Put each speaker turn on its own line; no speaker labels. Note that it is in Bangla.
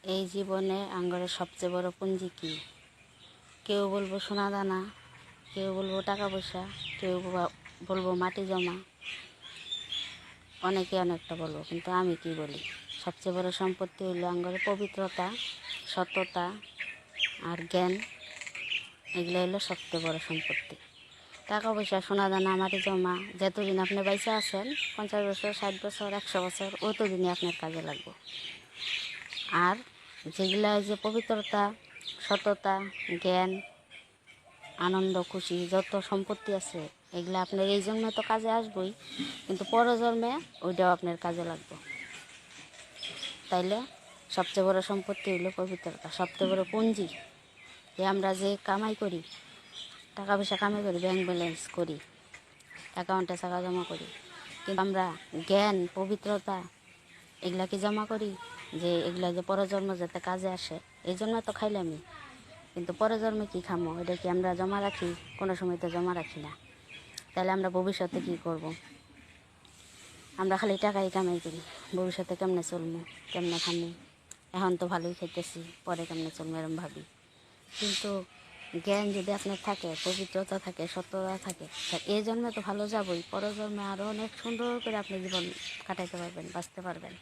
এই জীবনে আঙ্গরের সবচেয়ে বড় পুঁজি কি? কেউ বলবো সোনা দানা, কেউ বলবো টাকা পয়সা, কেউ বলবো মাটি জমা, অনেকে অনেকটা বলবো, কিন্তু আমি কি বলি? সবচেয়ে বড় সম্পত্তি হইল আঙ্গরের পবিত্রতা, সততা আর জ্ঞান। এগুলো হলো সবচেয়ে বড় সম্পত্তি। টাকা পয়সা, সোনা দানা, মাটি জমা, যতদিন আপনি বাইসা আছেন, 50 বছর, 60 বছর, 100 বছর, অতদিনই আপনার কাজে লাগবে। আর যেগুলা যে পবিত্রতা, সততা, জ্ঞান, আনন্দ, খুশি, যত সম্পত্তি আছে, এগুলো আপনার এই জন্মে তো কাজে আসবই, কিন্তু পরজন্মে ওইটাও আপনার কাজে লাগবে। তাইলে সবচেয়ে বড় সম্পত্তি হইলো পবিত্রতা, সবচেয়ে বড় পুঁজি। যে আমরা যে কামাই করি, টাকা পয়সা কামাই করি, ব্যাংক ব্যালেন্স করি, অ্যাকাউন্টে টাকা জমা করি, কিন্তু আমরা জ্ঞান, পবিত্রতা এগুলা কি জমা করি? যে এগুলা যে পরজন্ম যাতে কাজে আসে, এই জন্য তো খাইলামই, কিন্তু পরজন্মে কী খামো এটা কি আমরা জমা রাখি? কোনো সময় তো জমা রাখি না। তাহলে আমরা ভবিষ্যতে কী করব? আমরা খালি টাকাই কামাই করি, ভবিষ্যতে কেমনে চলবো, কেমনে খামো, এখন তো ভালোই খাইতেছি, পরে কেমনে চলবো এরম ভাবি। কিন্তু জ্ঞান যদি আপনার থাকে, পবিত্রতা থাকে, সততা থাকে, এই জন্মে তো ভালো যাবই, পরজন্মে আরও অনেক সুন্দর করে আপনি জীবন কাটাইতে পারবেন, বাঁচতে পারবেন।